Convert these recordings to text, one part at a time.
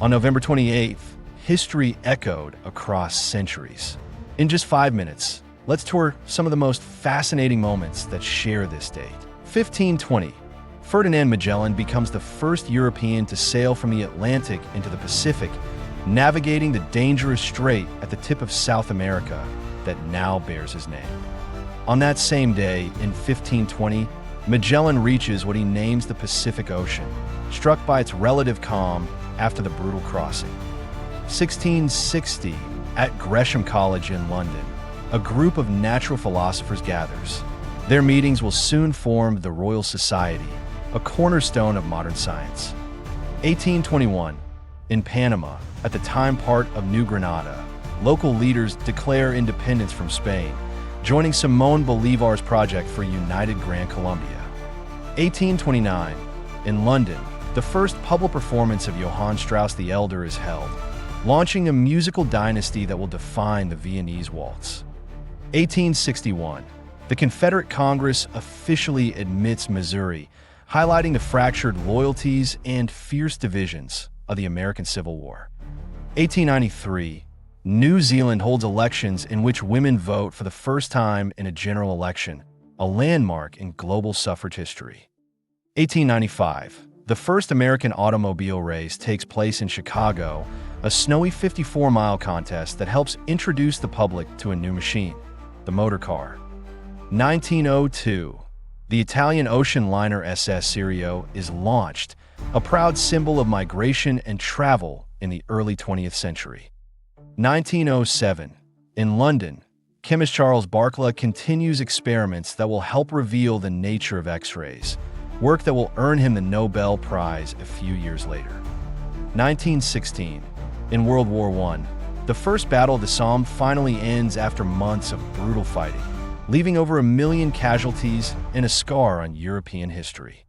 On November 28th, history echoed across centuries. In just 5 minutes, let's tour some of the most fascinating moments that share this date. 1520. Ferdinand Magellan becomes the first European to sail from the Atlantic into the Pacific, navigating the dangerous strait at the tip of South America that now bears his name. On that same day, in 1520, Magellan reaches what he names the Pacific Ocean, struck by its relative calm after the brutal crossing. 1660, at Gresham College in London, a group of natural philosophers gathers. Their meetings will soon form the Royal Society, a cornerstone of modern science. 1821, in Panama, at the time part of New Granada, local leaders declare independence from Spain, joining Simón Bolívar's project for a united Gran Colombia. 1829, in London, the first public performance of Johann Strauss the Elder is held, launching a musical dynasty that will define the Viennese waltz. 1861, the Confederate Congress officially admits Missouri, highlighting the fractured loyalties and fierce divisions of the American Civil War. 1893, New Zealand holds elections in which women vote for the first time in a general election, a landmark in global suffrage history. 1895, the first American automobile race takes place in Chicago, a snowy 54-mile contest that helps introduce the public to a new machine, the motor car. 1902, the Italian ocean liner SS Sirio is launched, a proud symbol of migration and travel in the early 20th century. 1907, in London, chemist Charles Barkla continues experiments that will help reveal the nature of X-rays, work that will earn him the Nobel Prize a few years later. 1916, in World War I, the first Battle of the Somme finally ends after months of brutal fighting, leaving over 1 million casualties and a scar on European history.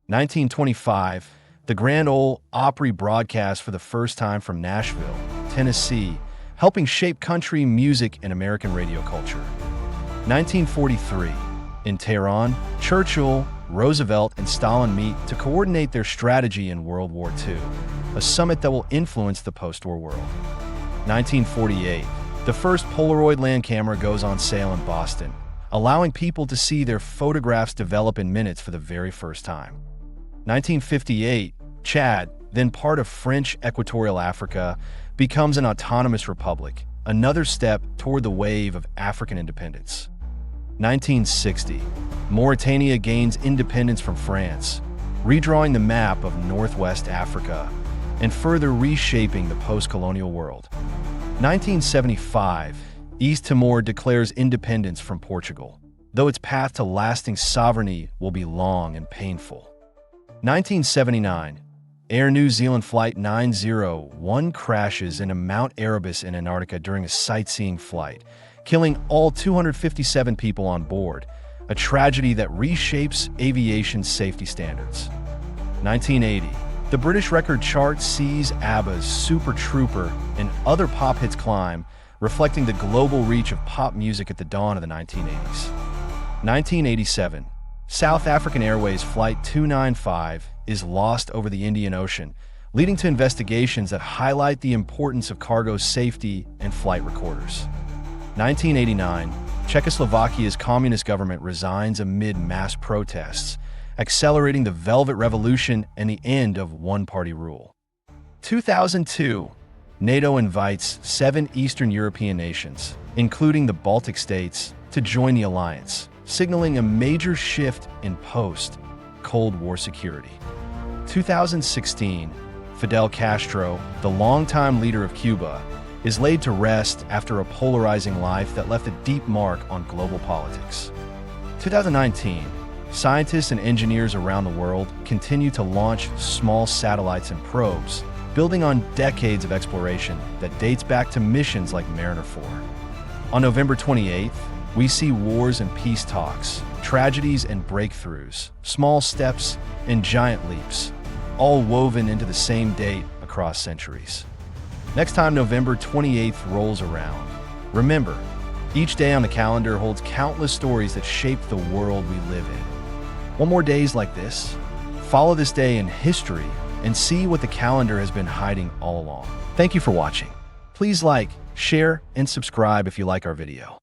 1925, the Grand Ole Opry broadcast for the first time from Nashville, Tennessee, helping shape country music and American radio culture. 1943, in Tehran, Churchill, Roosevelt, and Stalin meet to coordinate their strategy in World War II, a summit that will influence the post-war world. 1948, the first Polaroid Land Camera goes on sale in Boston, allowing people to see their photographs develop in minutes for the very first time. 1958, Chad, then part of French Equatorial Africa, becomes an autonomous republic, another step toward the wave of African independence. 1960, Mauritania gains independence from France, redrawing the map of Northwest Africa and further reshaping the post-colonial world. 1975, East Timor declares independence from Portugal, though its path to lasting sovereignty will be long and painful. 1979, Air New Zealand Flight 901 crashes into Mount Erebus in Antarctica during a sightseeing flight, killing all 257 people on board, a tragedy that reshapes aviation safety standards. 1980, the British record chart sees ABBA's Super Trooper and other pop hits climb, reflecting the global reach of pop music at the dawn of the 1980s. 1987, South African Airways Flight 295 is lost over the Indian Ocean, leading to investigations that highlight the importance of cargo safety and flight recorders. 1989, Czechoslovakia's communist government resigns amid mass protests, accelerating the Velvet Revolution and the end of one-party rule. 2002, NATO invites 7 Eastern European nations, including the Baltic states, to join the alliance, signaling a major shift in post-Cold War security. 2016, Fidel Castro, the longtime leader of Cuba, is laid to rest after a polarizing life that left a deep mark on global politics. 2019, scientists and engineers around the world continue to launch small satellites and probes, building on decades of exploration that dates back to missions like Mariner 4. On November 28th, we see wars and peace talks, tragedies and breakthroughs, small steps and giant leaps, all woven into the same date across centuries. Next time November 28th rolls around, remember, each day on the calendar holds countless stories that shape the world we live in. Want more days like this? Follow this day in history and see what the calendar has been hiding all along. Thank you for watching. Please like, share, and subscribe if you like our video.